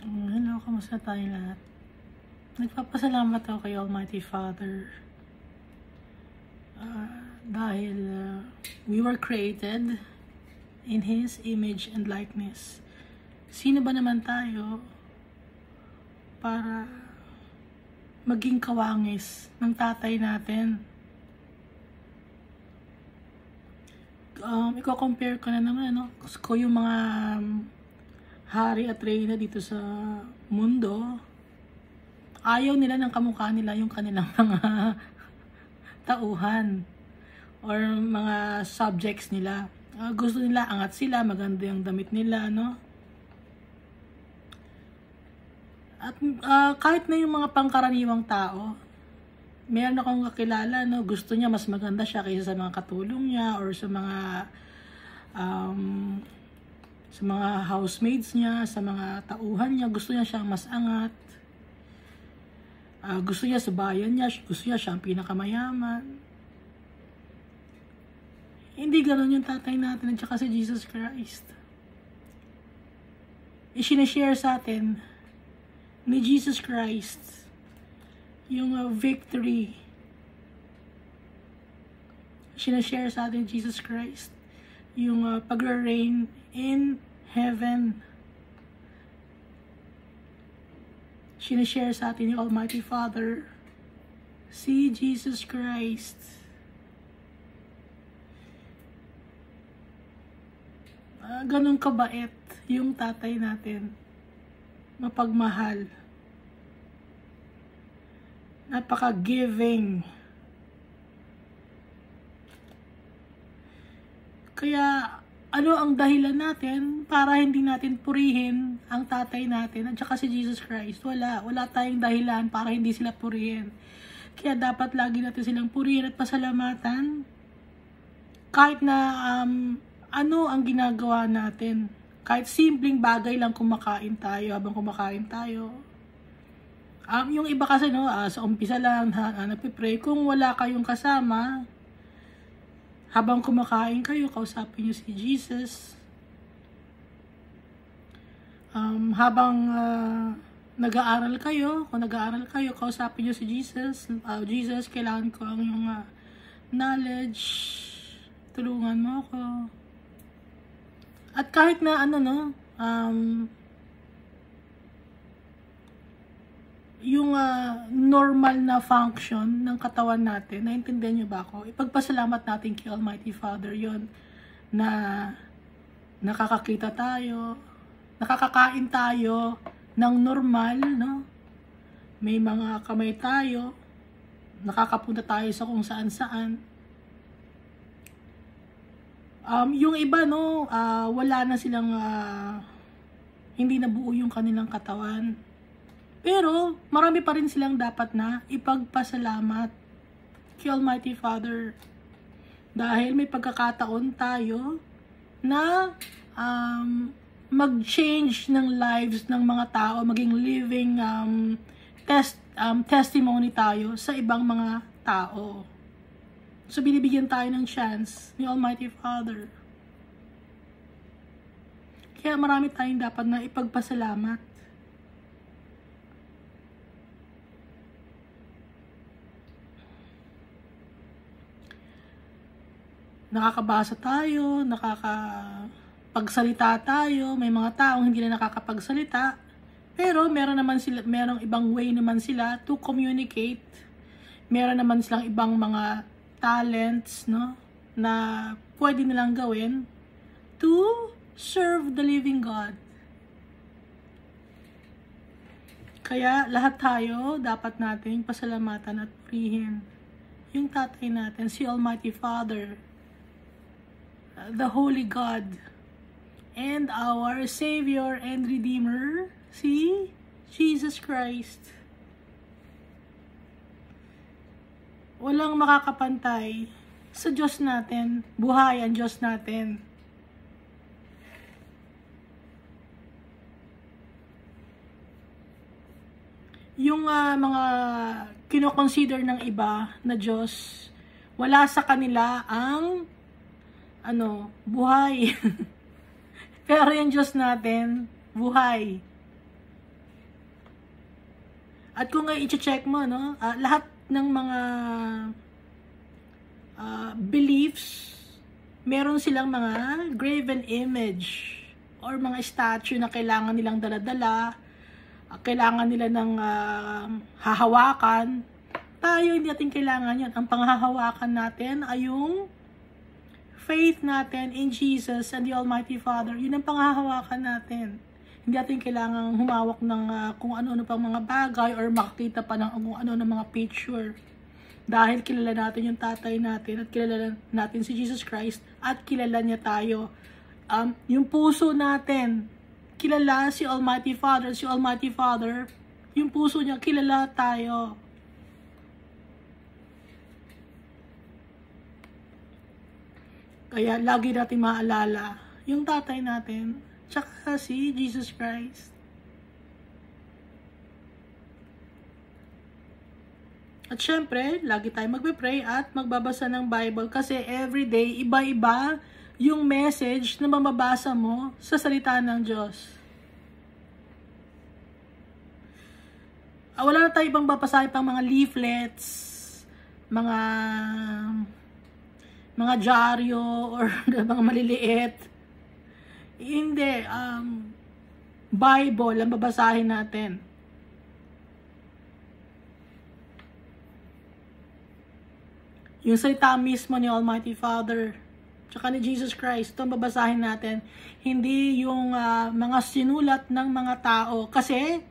Hello, kamusta tayo lahat? Nagpapasalamat ako kay Almighty Father dahil we were created in His image and likeness. Sino ba naman tayo para maging kawangis ng tatay natin? Iko-compare ko na naman, ko yung mga hari at reyna dito sa mundo. Ayaw nila ng kamukha nila yung kanilang mga tauhan or mga subjects nila. Gusto nila angat sila, maganda yung damit nila, no? At kahit na yung mga pangkaraniwang tao, meron akong kakilala, no, gusto niya mas maganda siya kaysa sa mga katulong niya or sa mga housemates niya, sa mga tauhan niya. Gusto niya siyang mas angat. Gusto niya sa bayan niya, gusto niya siyang pinakamayaman. Hindi ganoon yung tatay natin at saka si Jesus Christ. Isinashare sa atin ni Jesus Christ yung victory. Isinashare sa atin ni Jesus Christ yung pag-reign in heaven. Sinashare sa atin ni Almighty Father, si Jesus Christ. Ganun kabait yung tatay natin. Mapagmahal. Napaka-giving. Kaya, ano ang dahilan natin para hindi natin purihin ang tatay natin at saka si Jesus Christ? Wala tayong dahilan para hindi sila purihin. Kaya dapat lagi natin silang purihin at pasalamatan. Kahit na ano ang ginagawa natin. Kahit simpleng bagay lang kumakain tayo, habang kumakain tayo. Yung iba kasi, sa umpisa lang, nagpipray. Kung wala kayong kasama, habang kumakain kayo, kausapin niyo si Jesus. Habang nag-aaral kayo, kung nag-aaral kayo, kausapin niyo si Jesus. Jesus, kailangan ko ang iyong knowledge. Tulungan mo ako. At kahit na yung normal na function ng katawan natin, naintindihan niyo ba ako? Ipagpasalamat natin kay Almighty Father yon na nakakakita tayo, nakakakain tayo ng normal, no? May mga kamay tayo, nakakapunta tayo sa kung saan-saan. Yung iba, wala na silang, hindi na buo yung kanilang katawan. Pero, marami pa rin silang dapat na ipagpasalamat kay Almighty Father. Dahil may pagkakataon tayo na mag-change ng lives ng mga tao, maging living testimony tayo sa ibang mga tao. So, binibigyan tayo ng chance ni Almighty Father. Kaya marami tayong dapat na ipagpasalamat. Nakakabasa tayo, nakakapagsalita tayo, may mga taong hindi na nakakapagsalita, pero merong ibang way naman sila to communicate. Meron naman silang ibang mga talents, na pwede nilang gawin to serve the living God. Kaya lahat tayo dapat nating pasalamatan at purihin yung tatay natin, si Almighty Father, the Holy God, and our Savior and Redeemer, si Jesus Christ. Walang makakapantay sa Diyos natin. Buhay ang Diyos natin. Yung mga kinoconsider ng iba na Diyos, wala sa kanila ang buhay. Pero yung Diyos natin, buhay. At kung i-check mo, no, lahat ng mga beliefs, meron silang mga graven image or mga statue na kailangan nilang dala-dala, kailangan nila ng hahawakan. Tayo, hindi natin kailangan yan. Ang panghahawakan natin ay yung faith natin in Jesus and the Almighty Father. Yun ang panghahawakan natin. Hindi natin kailangan humawak ng kung ano-ano pang mga bagay or makakita pa ng kung ano-ano mga picture. Dahil kilala natin yung tatay natin at kilala natin si Jesus Christ at kilala niya tayo. Yung puso natin, kilala si Almighty Father. Si Almighty Father, yung puso niya, kilala tayo. Kaya lagi natin maalala yung tatay natin, tsaka si Jesus Christ. At syempre, lagi tayo magpe-pray at magbabasa ng Bible kasi everyday, iba-iba yung message na mababasa mo sa salita ng Diyos. Wala na tayo ibang babasahin pang mga leaflets, mga dyaryo or mga maliliit. Hindi, Bible ang babasahin natin. Yung salita mismo ni Almighty Father, tsaka ni Jesus Christ, ito ang babasahin natin. Hindi yung mga sinulat ng mga tao. Kasi,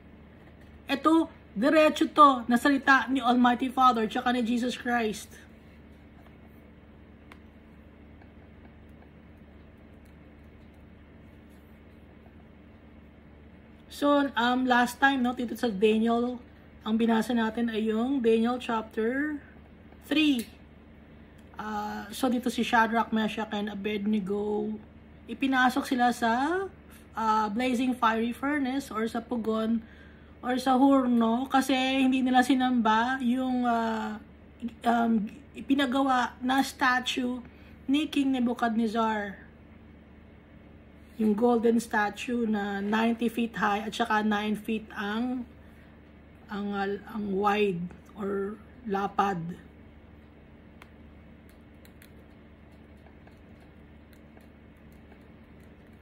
ito, diretso to na salita ni Almighty Father, tsaka ni Jesus Christ. So, last time, no, dito sa Daniel, ang binasa natin ay yung Daniel chapter 3. So, dito si Shadrach, Meshach, and Abednego, ipinasok sila sa blazing fiery furnace or sa pugon or sa hurno kasi hindi nila sinamba yung ipinagawa na statue ni King Nebuchadnezzar. Yung golden statue na 90 feet high at saka 9 feet ang wide or lapad.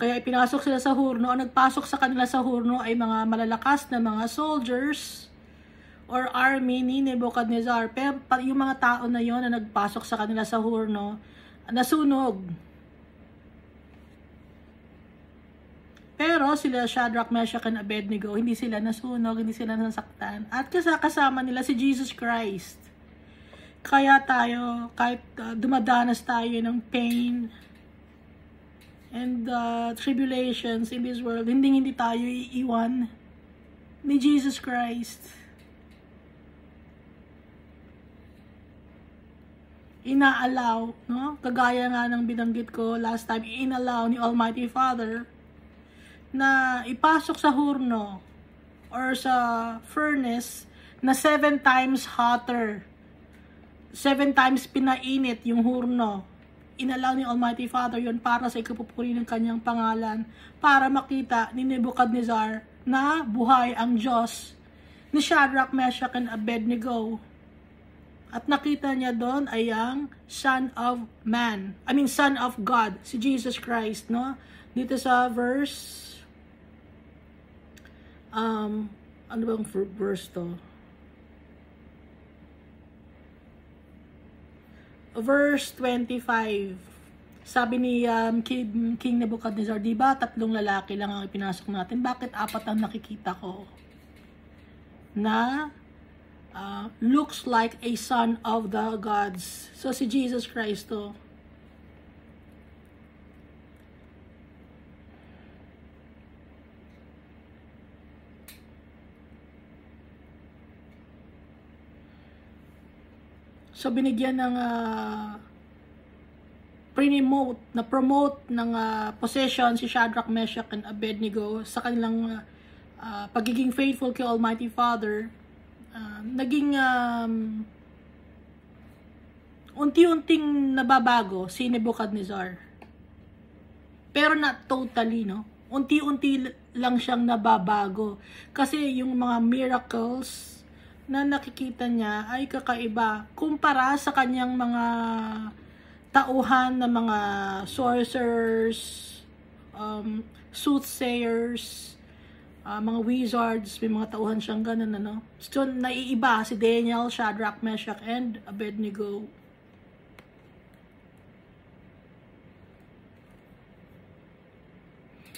Kaya ipinasok sila sa hurno. Ang nagpasok sa kanila sa hurno ay mga malalakas na mga soldiers or army ni Nebuchadnezzar. Pero yung mga tao na yon na nagpasok sa kanila sa hurno, nasunog. Pero sila Shadrach, Meshach, and Abednego, hindi sila nasunog, hindi sila nasaktan. At kasama nila si Jesus Christ. Kaya tayo, kahit dumadanas tayo ng pain and tribulations in this world, hindi tayo iiwan ni Jesus Christ. Inaalaw, no? Kagaya nga ng binanggit ko last time, inalaw ni Almighty Father na ipasok sa hurno or sa furnace na 7 times hotter. 7 times pinainit yung hurno. Inalaw ni Almighty Father yun para sa ikapupuri ng kanyang pangalan, para makita ni Nebuchadnezzar na buhay ang Diyos ni Shadrach, Meshach, and Abednego. At nakita niya doon ay ang Son of God, si Jesus Christ, no? Dito sa verse ano bang verse to? Verse 25. Sabi ni King Nebuchadnezzar, diba 3 lalaki lang ang ipinasok natin? Bakit 4 ang nakikita ko? Na looks like a son of the gods. So si Jesus Christ to. So, binigyan ng promote ng possession si Shadrach, Meshach, and Abednego sa kanilang pagiging faithful kay Almighty Father. Naging unti-unting nababago si Nebuchadnezzar. Pero not totally, no? Unti-unti lang siyang nababago. Kasi yung mga miracles na nakikita niya ay kakaiba kumpara sa kanyang mga tauhan na mga sorcerers, soothsayers, mga wizards, may mga tauhan siyang ganun, ano. So, naiiba si Daniel, Shadrach, Meshach, and Abednego.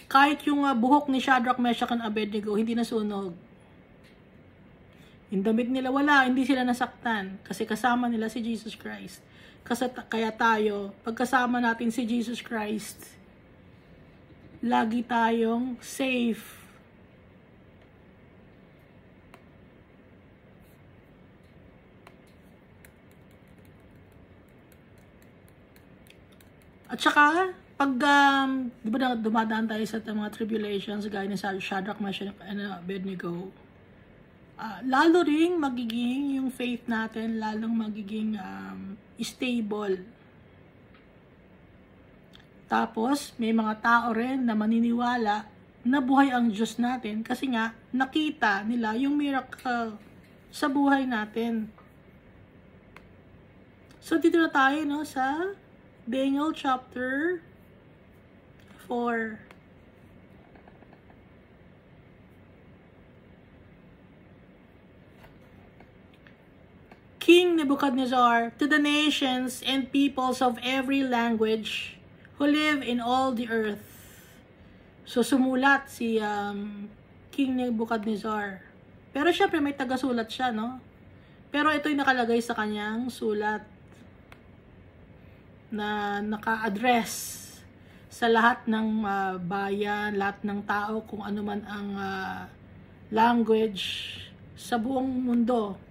Kahit yung buhok ni Shadrach, Meshach, and Abednego, hindi nasunog. Yung damit nila, wala, hindi sila nasaktan. Kasi kasama nila si Jesus Christ. Kaya tayo, pagkasama natin si Jesus Christ, lagi tayong safe. At saka, pag, di ba dumadaan tayo sa mga tribulations, gaya ni Shadrach, Meshach, and Abednego, lalo ring magiging yung faith natin, lalong magiging stable. Tapos, may mga tao rin na maniniwala na buhay ang Diyos natin kasi nga, nakita nila yung miracle sa buhay natin. So, dito na tayo, no, sa Daniel chapter 4. King Nebuchadnezzar, to the nations and peoples of every language who live in all the earth. So, sumulat si King Nebuchadnezzar. Pero syempre may taga-sulat siya, no? Pero ito'y nakalagay sa kanyang sulat na naka-address sa lahat ng bayan, lahat ng tao, kung ano man ang language sa buong mundo.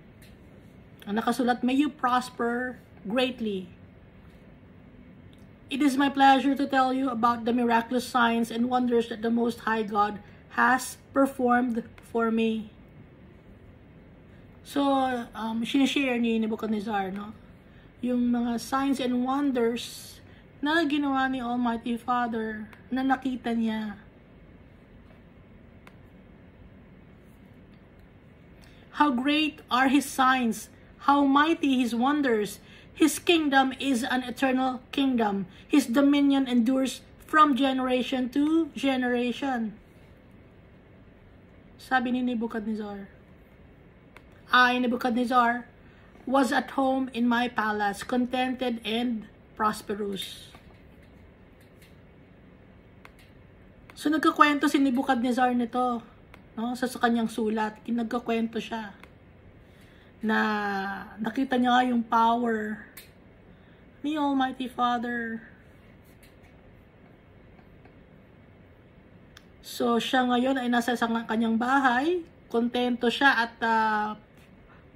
Ang nakasulat, may you prosper greatly. It is my pleasure to tell you about the miraculous signs and wonders that the Most High God has performed for me. So, sinishare ni Nebuchadnezzar, no? Yung mga signs and wonders na ginawa ni Almighty Father na nakita niya. How great are His signs! How mighty His wonders! His kingdom is an eternal kingdom. His dominion endures from generation to generation. Sabi ni Nebuchadnezzar. I, Nebuchadnezzar, was at home in my palace, contented and prosperous. So, nagkakwento si Nebuchadnezzar nito, no? Sa kanyang sulat, nagkakwento siya na nakita niya yung power ni Almighty Father. So, siya ngayon ay nasa kanyang bahay, kontento siya at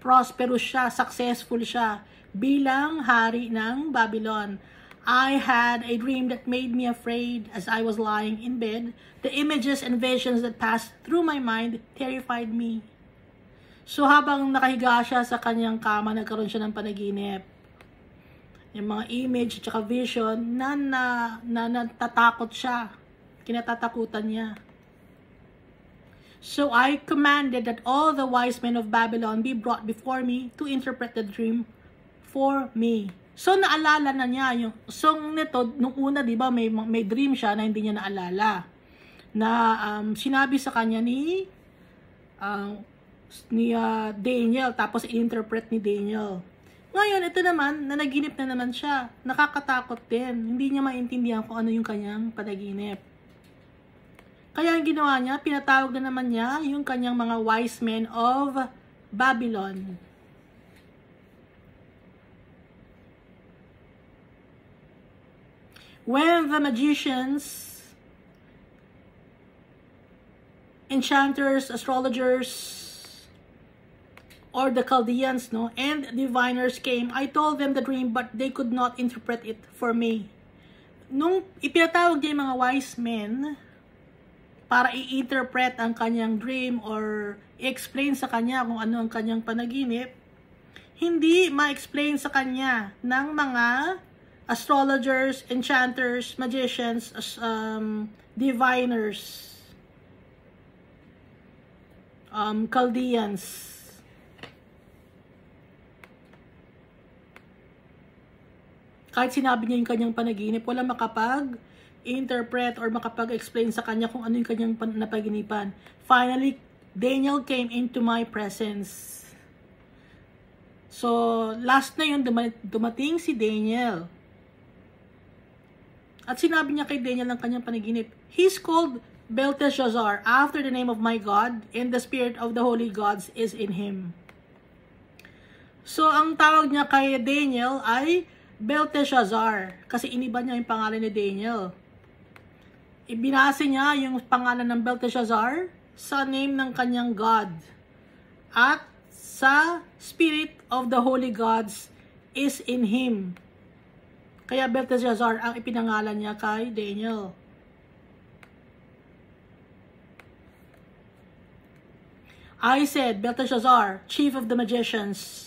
prosperous siya, successful siya bilang hari ng Babylon. I had a dream that made me afraid as I was lying in bed. The images and visions that passed through my mind terrified me. So habang nakahiga siya sa kanyang kama, nagkaroon siya ng panaginip. Yung mga image at vision na natatakot siya. Kinatatakutan niya. So I commanded that all the wise men of Babylon be brought before me to interpret the dream for me. So naalala na niya yung song nito nung una, 'di ba, may dream siya na hindi niya naalala. Na sinabi sa kanya ni Daniel, tapos i-interpret ni Daniel. Ngayon, ito naman, nanaginip na naman siya. Nakakatakot din. Hindi niya maintindihan kung ano yung kanyang panaginip. Kaya ang ginawa niya, pinatawag na naman niya yung kanyang mga wise men of Babylon. When the magicians, enchanters, astrologers, or the Chaldeans, no, and diviners came, I told them the dream, but they could not interpret it for me. Nung ipinatawag niya yung mga wise men para i-interpret ang kanyang dream or i-explain sa kanya kung ano ang kanyang panaginip, hindi ma-explain sa kanya ng mga astrologers, enchanters, magicians, diviners, Chaldeans. Kahit sinabi niya yung kanyang panaginip, wala makapag-interpret or makapag-explain sa kanya kung ano yung kanyang napaginipan. Finally, Daniel came into my presence. So, last na yun, dumating si Daniel. At sinabi niya kay Daniel ng kanyang panaginip, he's called Belteshazzar, after the name of my God, and the spirit of the holy gods is in him. So, ang tawag niya kay Daniel ay Belteshazzar, kasi iniba niya yung pangalan ni Daniel. Ibinase niya yung pangalan ng Belteshazzar sa name ng kanyang God. At sa spirit of the holy gods is in him. Kaya Belteshazzar ang ipinangalan niya kay Daniel. I said, Belteshazzar, chief of the magicians.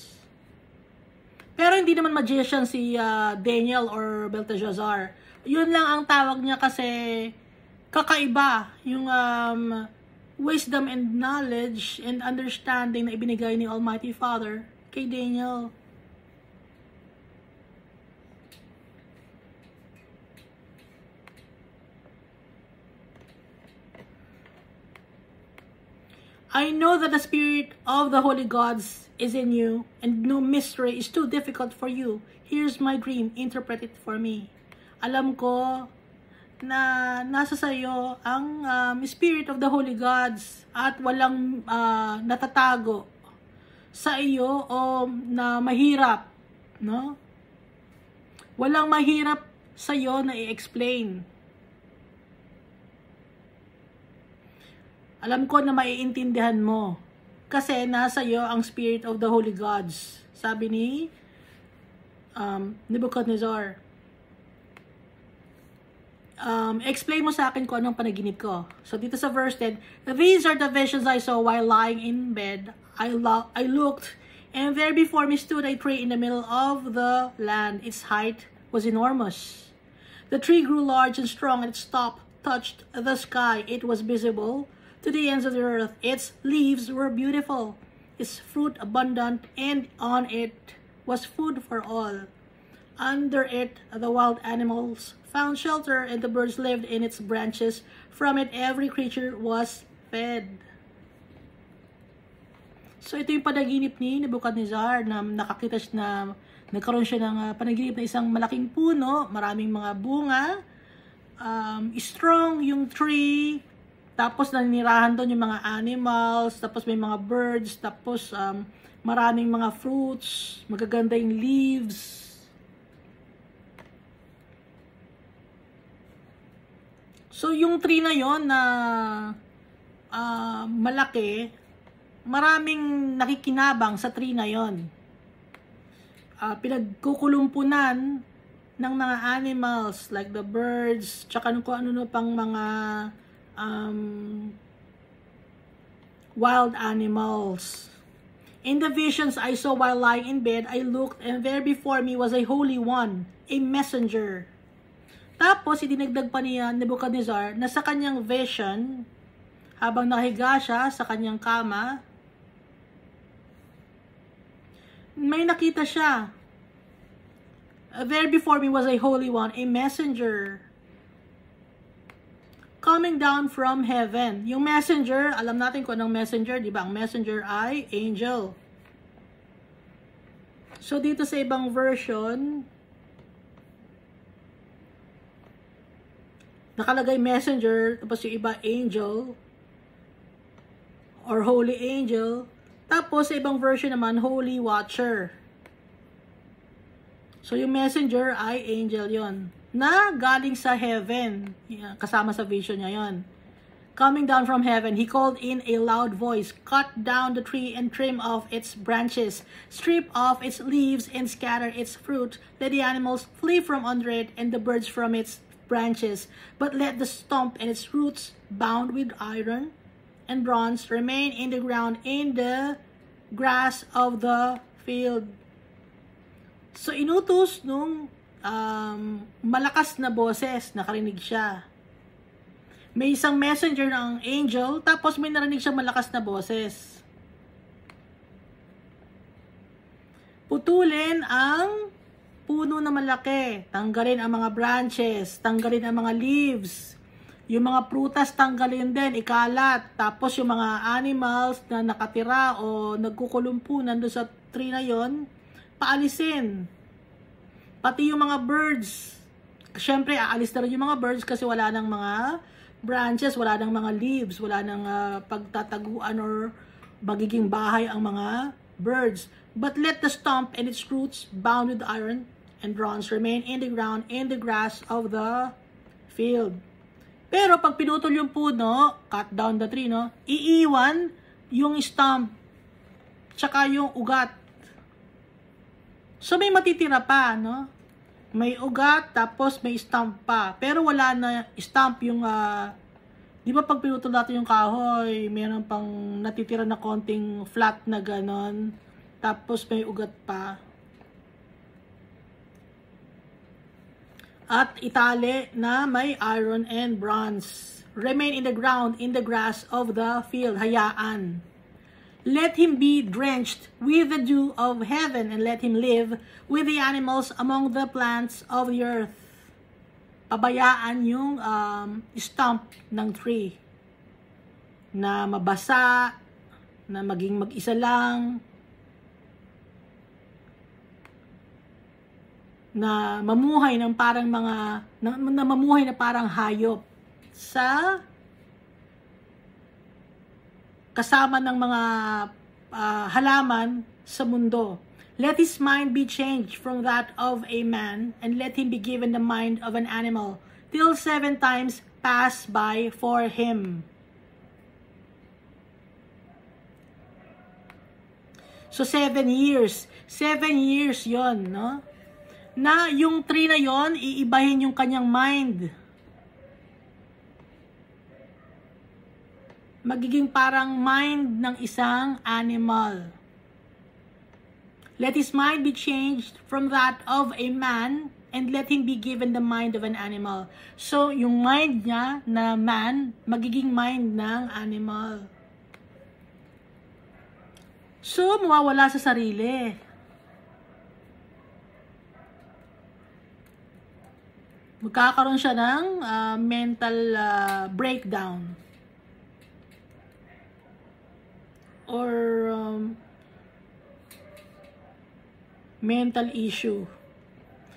Pero hindi naman magician si Daniel or Belteshazzar. Yun lang ang tawag niya kasi kakaiba yung wisdom and knowledge and understanding na ibinigay ni Almighty Father kay Daniel. I know that the spirit of the holy gods is in you, and no mystery is too difficult for you. Here's my dream, interpret it for me. Alam ko na nasa sayo ang spirit of the holy gods at walang natatago sa iyo o na mahirap, no? Walang mahirap sa iyo na i-explain. Alam ko na maiintindihan mo. Kasi nasa iyo ang spirit of the holy gods. Sabi ni Nebuchadnezzar. Explain mo sa akin kung anong panaginip ko. So dito sa verse 10, these are the visions I saw while lying in bed. I looked, and there before me stood a tree in the middle of the land. Its height was enormous. The tree grew large and strong, and its top touched the sky. It was visible to the ends of the earth. Its leaves were beautiful, its fruit abundant, and on it was food for all. Under it, the wild animals found shelter, and the birds lived in its branches. From it, every creature was fed. So, ito yung panaginip ni Nebuchadnezzar na nakakita siya na nagkaroon siya ng panaginip na isang malaking puno, maraming mga bunga, strong yung tree, tapos naninirahan doon yung mga animals, tapos may mga birds, tapos maraming mga fruits, magaganda yung leaves. So yung tree na yon na malaki, maraming nakikinabang sa tree na yon. Pinagkukulumpunan ng mga animals like the birds, tsaka kung ano pang mga wild animals. In the visions I saw while lying in bed, I looked, and there before me was a holy one, a messenger. Tapos, idinagdag pa niya Nebuchadnezzar na sa kanyang vision, habang nakahiga siya sa kanyang kama, may nakita siya. There before me was a holy one, a messenger, coming down from heaven. Yung messenger, alam natin kung anong messenger, di ba? Ang messenger ay angel. So, dito sa ibang version, nakalagay messenger, tapos yung iba angel, or holy angel. Tapos, sa ibang version naman, holy watcher. So, yung messenger ay angel yon na galing sa heaven. Kasama sa vision niya yon. Coming down from heaven, he called in a loud voice, cut down the tree and trim off its branches, strip off its leaves and scatter its fruit. Let the animals flee from under it and the birds from its branches. But let the stump and its roots, bound with iron and bronze, remain in the ground in the grass of the field. So, inutos nung malakas na boses, nakarinig siya. May isang messenger ng angel, tapos may narinig siyang malakas na boses. puno na malaki, tanggalin ang mga branches, tanggalin ang mga leaves. Yung mga prutas, tanggalin din, ikalat. Tapos yung mga animals na nakatira o nagkukulumpo nandun sa tree na yon, paalisin. Pati yung mga birds. Siyempre, aalis na rin yung mga birds kasi wala nang mga branches, wala nang mga leaves, wala nang pagtataguan or magiging bahay ang mga birds. But let the stump and its roots bound with iron and bronze remain in the ground, in the grass of the field. Pero pag pinutol yung puno, cut down the tree, no? Iiwan yung stump, tsaka yung ugat. So may matitira pa, no? May ugat, tapos may stump pa. Pero wala na stump yung, di ba pag pinutol natin yung kahoy, mayroon pang natitira na konting flat na ganon, tapos may ugat pa. At itali na may iron and bronze. Remain in the ground, in the grass of the field. Hayaan. Let him be drenched with the dew of heaven, and let him live with the animals among the plants of the earth. Pabayaan yung stump ng tree na mabasa, na maging mag-isa lang, na mamuhay ng parang mga na mamuhay na parang hayop sa kasama ng mga halaman sa mundo. Let his mind be changed from that of a man, and let him be given the mind of an animal, till 7 times pass by for him. So 7 years. 7 years yon, no? Na yung tree na yon, iibahin yung kanyang mind. Magiging parang mind ng isang animal. Let his mind be changed from that of a man, and let him be given the mind of an animal. So, yung mind niya na man, magiging mind ng animal. So, mawawala sa sarili. Magkakaroon siya ng mental breakdown or mental issue.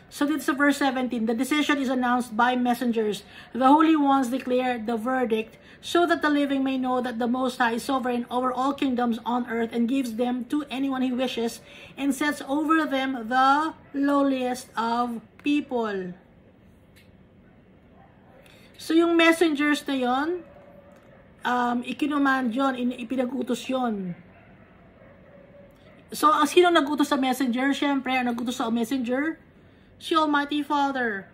So this is verse 17. The decision is announced by messengers. The holy ones declare the verdict, so that the living may know that the Most High is sovereign over all kingdoms on earth, and gives them to anyone he wishes, and sets over them the lowliest of people. So, yung messengers na yon, ikinuman yun, ipinag-utos yun. So, ang sino nag-utos sa messenger? Siyempre, ang nag-utos sa messenger, si Almighty Father.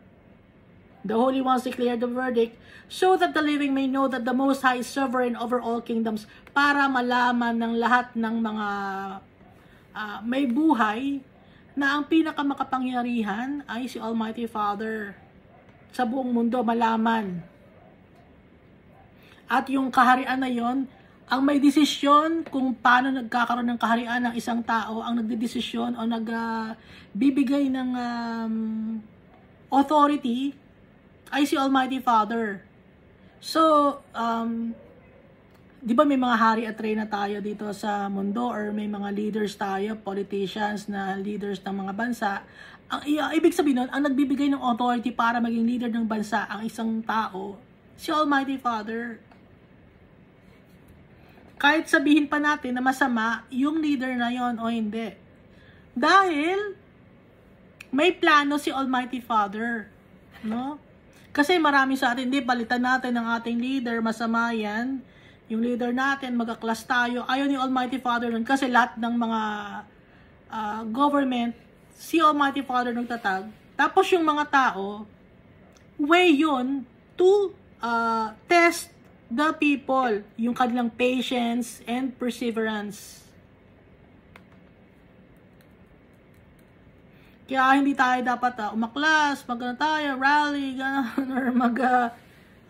The holy ones declare the verdict, so that the living may know that the Most High is sovereign over all kingdoms, para malaman ng lahat ng mga may buhay na ang pinakamakapangyarihan ay si Almighty Father. Sa buong mundo, malaman. At yung kaharian na yon, ang may desisyon kung paano nagkakaroon ng kaharian ng isang tao, ang nagdedesisyon o nagbibigay ng authority ay si Almighty Father. So, di ba may mga hari at reyna tayo dito sa mundo, or may mga leaders tayo, politicians na leaders ng mga bansa. Ang ibig sabihin nun, ang nagbibigay ng authority para maging leader ng bansa ang isang tao, si Almighty Father. Kahit sabihin pa natin na masama yung leader na yon o hindi. Dahil may plano si Almighty Father, no? Kasi marami sa atin, hindi, palitan natin ng ating leader, masama yan. Yung leader natin, magka-class tayo. Ayaw ni Almighty Father nun kasi lahat ng mga government, si Almighty Father nagtatag. Tapos yung mga tao, way yun to test the people, yung kanilang patience and perseverance. Kaya hindi tayo dapat umaklas, magano tayo, rally, gano'n, or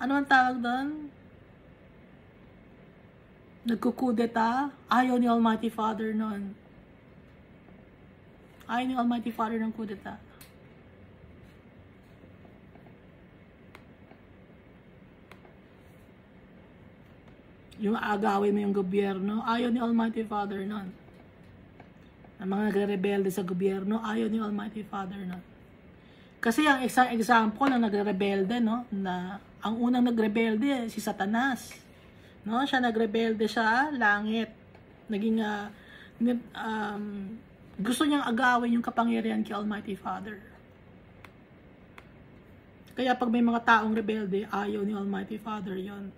ano ang tawag doon? Nagkukudeta. Ayaw ni Almighty Father nun. Ayaw ni Almighty Father ng kudeta. Yung agawin mo yung gobyerno, ayaw ni Almighty Father nun. Ang mga nagre-rebelde sa gobyerno, ayaw ni Almighty Father nun. Kasi ang isang example ng nagre-rebelde, no, na ang unang nagrebelde si Satanas. No, siya nagrebelde sa langit. Naging gusto niyang agawin yung kapangyarihan kay Almighty Father. Kaya pag may mga taong rebelde, ayaw ni Almighty Father yon.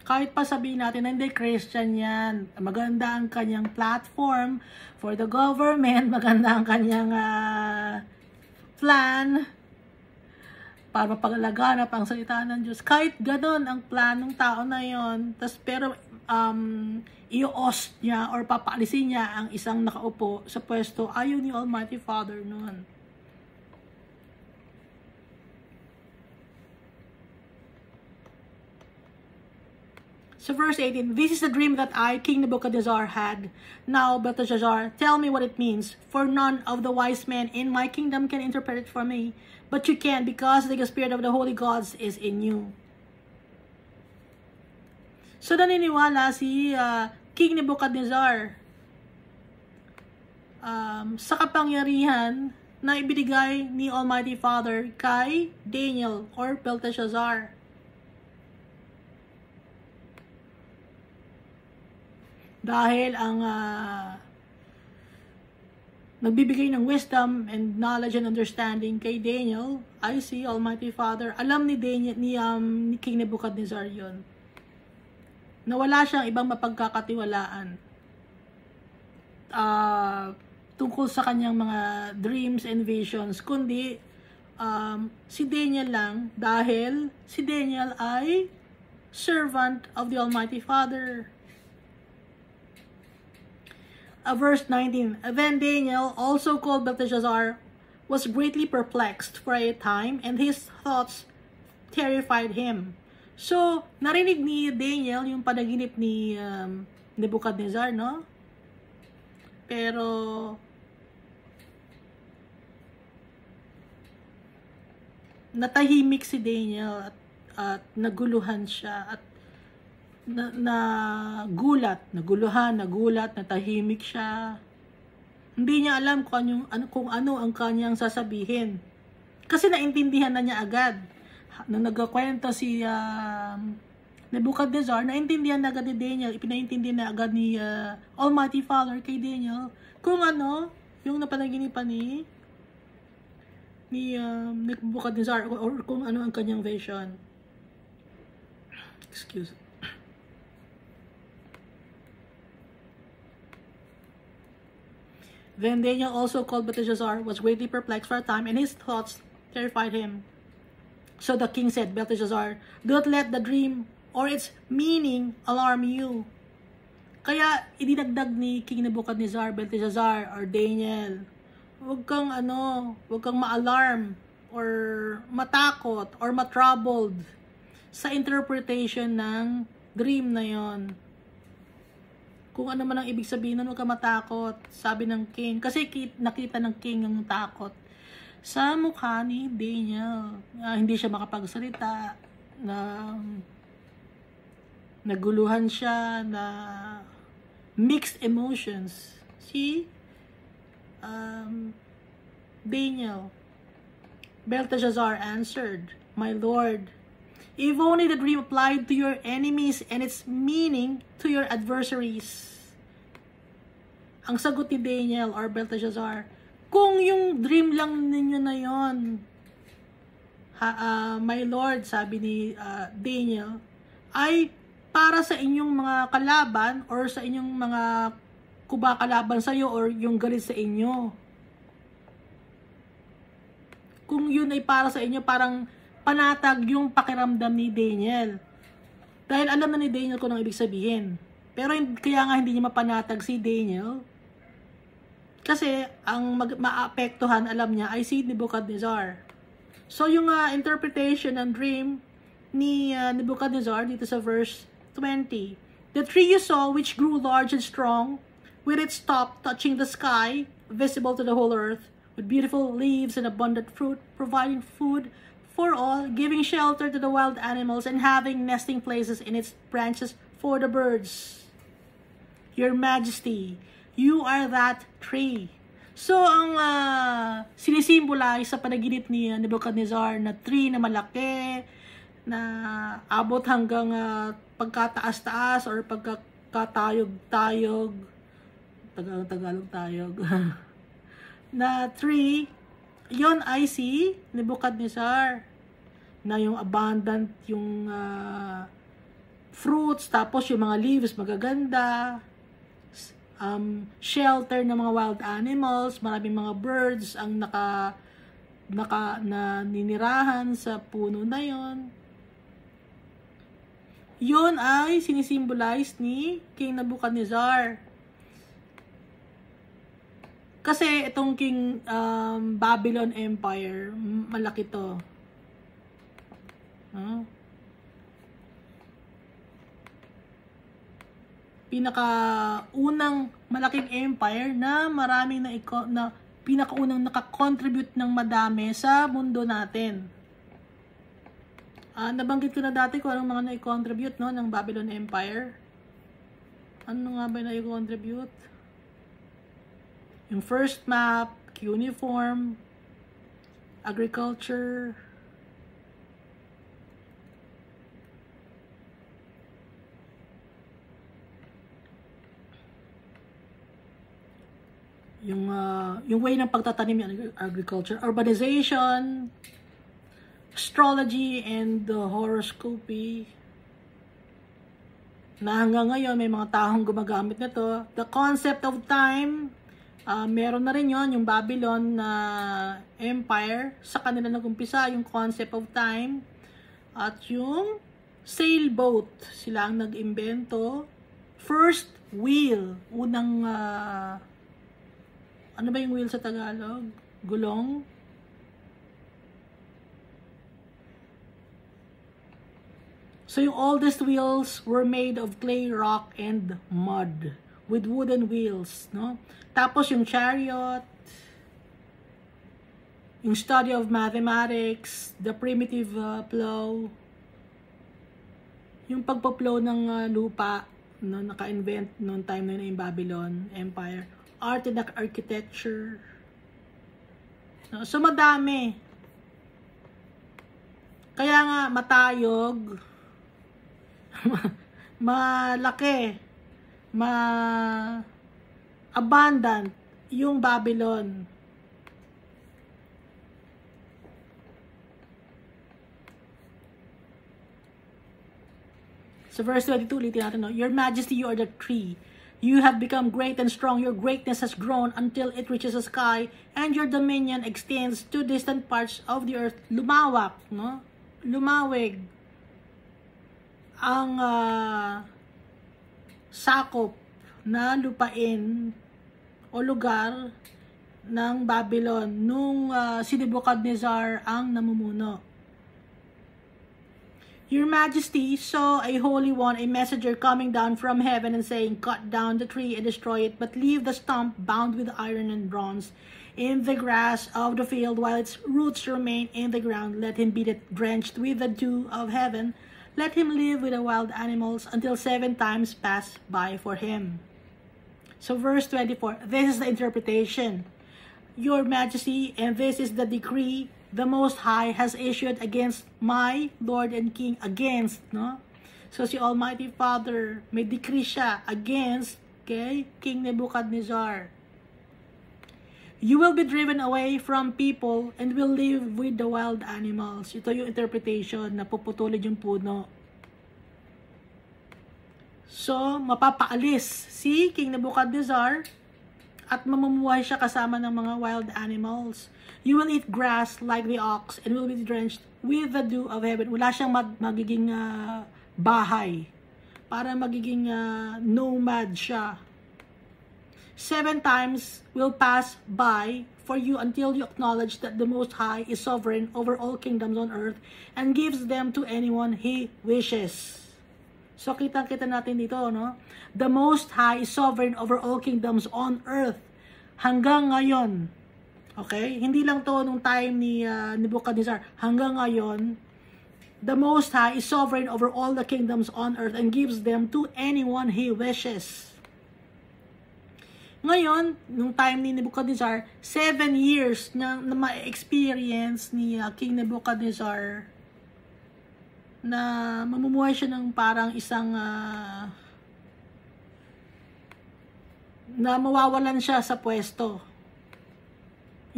Kahit pa sabihin natin na hindi Christian yan, maganda ang kanyang platform for the government, maganda ang kanyang plan para mapaglaganap ang salita ng Diyos. Kahit gano'n ang planong tao na yon, pero i-oust niya or papaalisin niya ang isang nakaupo sa pwesto, ayaw ni Almighty Father noon. So verse 18, this is the dream that I, King Nebuchadnezzar, had. Now, Belteshazzar, tell me what it means, for none of the wise men in my kingdom can interpret it for me, but you can, because the spirit of the holy gods is in you. So naniniwala si King Nebuchadnezzar sa kapangyarihan na ibinigay ni Almighty Father kay Daniel or Belteshazzar. Dahil ang nagbibigay ng wisdom and knowledge and understanding kay Daniel ay si Almighty Father. Alam ni Daniel, ni King Nebuchadnezzar yon, na wala siyang ibang mapagkakatiwalaan tungkol sa kanyang mga dreams and visions, kundi si Daniel lang, dahil si Daniel ay servant of the Almighty Father. Verse 19, then Daniel, also called Belteshazzar, was greatly perplexed for a time, and his thoughts terrified him. So, narinig ni Daniel yung panaginip ni Nebuchadnezzar, no? Pero, natahimik si Daniel at naguluhan siya at nagulat, natahimik siya. Hindi niya alam kung ano ang kanyang sasabihin. Kasi naintindihan na niya agad. Nung nagkakwento si Nebuchadnezzar, naintindihan na agad ni Daniel, ipinaintindihan na agad ni Almighty Father kay Daniel kung ano yung napanaginipan ni Nebuchadnezzar or kung ano ang kanyang vision. Excuse me. Then Daniel, also called Belteshazzar, was greatly perplexed for a time, and his thoughts terrified him. So the king said, Belteshazzar, don't let the dream or its meaning alarm you. Kaya idinagdag ni King Nebuchadnezzar, Belteshazzar, or Daniel, huwag kang ma-alarm or matakot or matroubled sa interpretation ng dream na yon. Kung ano man ang ibig sabihin nun, huwag ka matakot, sabi ng king. Kasi nakita ng king yung takot sa mukha ni Daniel. Hindi siya makapagsalita, naguluhan siya, na mixed emotions. Si Daniel. Belteshazzar answered, my lord, if only the dream applied to your enemies and its meaning to your adversaries. Ang sagot ni Daniel or Belteshazzar, kung yung dream lang ninyo na yon, my lord, sabi ni Daniel, ay para sa inyong mga kalaban or sa inyong mga kubakalaban sa iyo or yung galit sa inyo. Kung yun ay para sa inyo, parang panatag yung pakiramdam ni Daniel. Dahil alam na ni Daniel kung anong ibig sabihin. Pero kaya nga hindi niya mapanatag si Daniel. Kasi ang maapektuhan, alam niya, ay si Nebuchadnezzar. So yung interpretation ng dream ni Nebuchadnezzar dito sa verse 20. The tree you saw, which grew large and strong, with its top touching the sky, visible to the whole earth, with beautiful leaves and abundant fruit, providing food for all, giving shelter to the wild animals and having nesting places in its branches for the birds. Your Majesty, you are that tree. So, ang sinisimbolize sa panaginip ni Nebuchadnezzar na tree na malaki, na abot hanggang pagkataas-taas or pagkatayog-tayog, Tagalog-tayog, na tree, yon ay si Nebuchadnezzar, na yung abundant, yung fruits, tapos yung mga leaves magaganda, shelter ng mga wild animals, maraming mga birds ang ninirahan sa puno na yon. Yun ay sinisimbolize ni King Nebuchadnezzar. Kasi itong King Babylon Empire, malaki to. Pinakaunang malaking empire na maraming na pinakaunang nakakontribute ng madami sa mundo natin. Nabanggit ko na dati kung anong mga na-contribute, no, ng Babylon Empire. Ano nga ba na-contribute? Yung first map, cuneiform, agriculture, yung way ng pagtatanim ng agriculture, urbanization, astrology, and horoscopy, na hanggang ngayon may mga taong gumagamit nito. The concept of time, meron na rin yon, yung Babylon Empire, sa kanila nag-umpisa yung concept of time. At yung sailboat, sila ang nag-imbento. First wheel, unang ano ba yung wheel sa Tagalog? Gulong? So yung oldest wheels were made of clay, rock, and mud with wooden wheels, no? Tapos yung chariot, yung study of mathematics, the primitive plow, yung pagpa-plow ng lupa, no, naka-invent noong time na yung Babylon Empire. Art and architecture. No? So, madami. Kaya nga, matayog, malaki, abundant yung Babylon. So, verse 22, ulitin natin, no? Your Majesty, you are the tree. You have become great and strong. Your greatness has grown until it reaches the sky, and your dominion extends to distant parts of the earth. Lumawak, no? Lumawig ang sakop na lupain o lugar ng Babylon nung si Nebuchadnezzar ang namumuno. Your Majesty saw a holy one, a messenger coming down from heaven and saying, cut down the tree and destroy it, but leave the stump bound with iron and bronze in the grass of the field while its roots remain in the ground. Let him be drenched with the dew of heaven. Let him live with the wild animals until 7 times pass by for him. So verse 24, this is the interpretation. Your Majesty, and this is the decree the Most High has issued against my Lord and King. Against, no? So si Almighty Father, may decree siya against kay King Nebuchadnezzar. You will be driven away from people and will live with the wild animals. Ito yung interpretation na puputulid yung puno. So, mapapaalis si King Nebuchadnezzar at mamumuhay siya kasama ng mga wild animals. You will eat grass like the ox and will be drenched with the dew of heaven. Wala siyang magiging bahay. Para magiging nomad siya. 7 times will pass by for you until you acknowledge that the Most High is sovereign over all kingdoms on earth and gives them to anyone He wishes. So, kita natin dito, no? The Most High is sovereign over all kingdoms on earth. Hanggang ngayon, Okay? Hindi lang to nung time ni Nebuchadnezzar. Hanggang ngayon, the Most High is sovereign over all the kingdoms on earth and gives them to anyone He wishes. Ngayon, nung time ni Nebuchadnezzar, 7 years na ma-experience ni King Nebuchadnezzar na mamumuhay siya ng parang isang na mawawalan siya sa pwesto.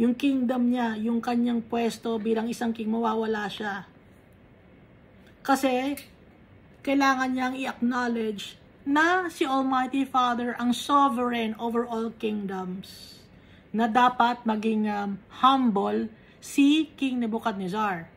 Yung kingdom niya, yung kanyang pwesto bilang isang king, mawawala siya. Kasi, kailangan niyang i-acknowledge na si Almighty Father ang sovereign over all kingdoms. Na dapat maging humble si King Nebuchadnezzar.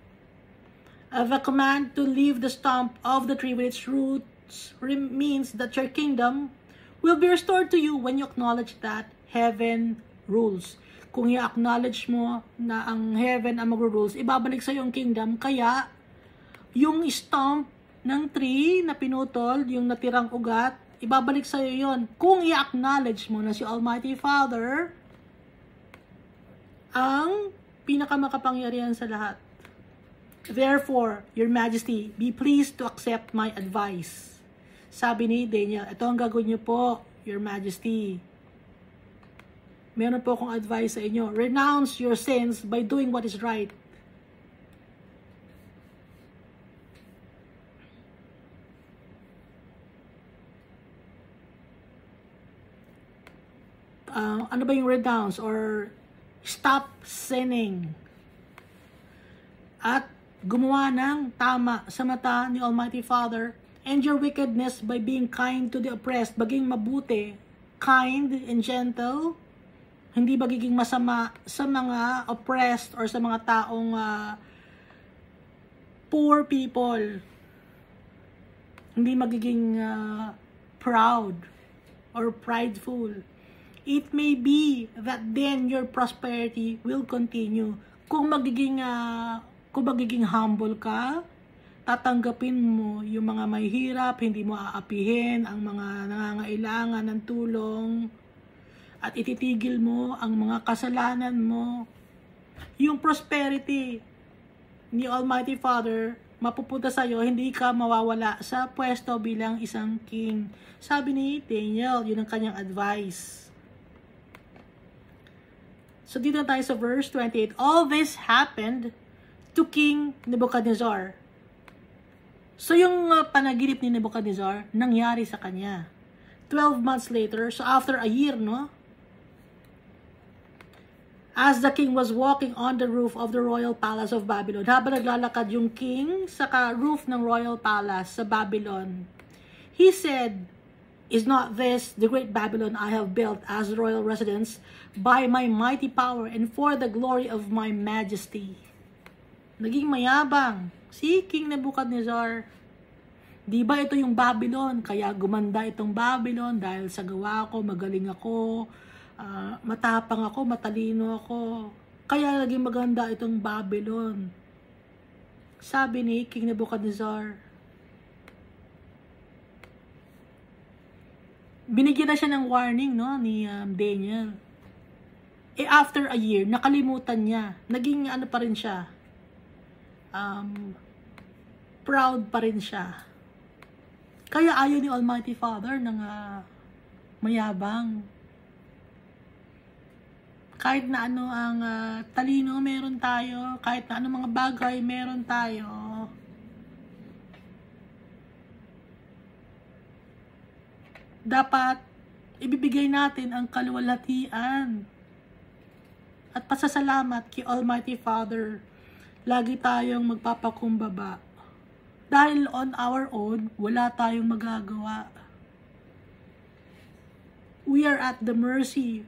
The command to leave the stump of the tree with its roots means that your kingdom will be restored to you when you acknowledge that heaven rules. Kung i-acknowledge mo na ang heaven ang mag-rules, ibabalik sa iyo ang kingdom. Kaya, yung stump ng tree na pinutol, yung natirang ugat, ibabalik sa iyo yun. Kung i-acknowledge mo na si Almighty Father ang pinakamakapangyarihan sa lahat. Therefore, Your Majesty, be pleased to accept my advice. Sabi ni Daniel, ito ang gagawin niyo po, Your Majesty. Meron po akong advice sa inyo. Renounce your sins by doing what is right. Ano ba yung renounce or stop sinning? At gumawa ng tama sa mata ni Almighty Father, and your wickedness by being kind to the oppressed, maging mabuti, kind and gentle, hindi magiging masama sa mga oppressed or sa mga taong poor people, hindi magiging proud or prideful. It may be that then your prosperity will continue. Kung magiging humble ka, tatanggapin mo yung mga may hirap, hindi mo aapihin ang mga nangangailangan ng tulong, at ititigil mo ang mga kasalanan mo. Yung prosperity ni Almighty Father, mapupunta sa'yo, hindi ka mawawala sa pwesto bilang isang king. Sabi ni Daniel, yun ang kanyang advice. So dito tayo sa verse 28. All this happened to King Nebuchadnezzar. So yung panaginip ni Nebuchadnezzar, nangyari sa kanya. 12 months later, so after a year, no? As the king was walking on the roof of the royal palace of Babylon, habang naglalakad yung king sa roof ng royal palace sa Babylon, he said, is not this the great Babylon I have built as royal residence by my mighty power and for the glory of my majesty? Naging mayabang si King Nebuchadnezzar. Di ba ito yung Babylon? Kaya gumanda itong Babylon dahil sa gawa ko, magaling ako, matapang ako, matalino ako. Kaya naging maganda itong Babylon. Sabi ni King Nebuchadnezzar. Binigyan na siya ng warning, no, ni Daniel. After a year, nakalimutan niya. Naging ano pa rin siya. Proud pa rin siya. Kaya ayaw ni Almighty Father ng mayabang. Kahit na ano ang talino meron tayo, kahit na ano mga bagay meron tayo, dapat ibibigay natin ang kaluwalhatian at pasasalamat kay Almighty Father. Lagi tayong magpapakumbaba. Dahil on our own, wala tayong magagawa. We are at the mercy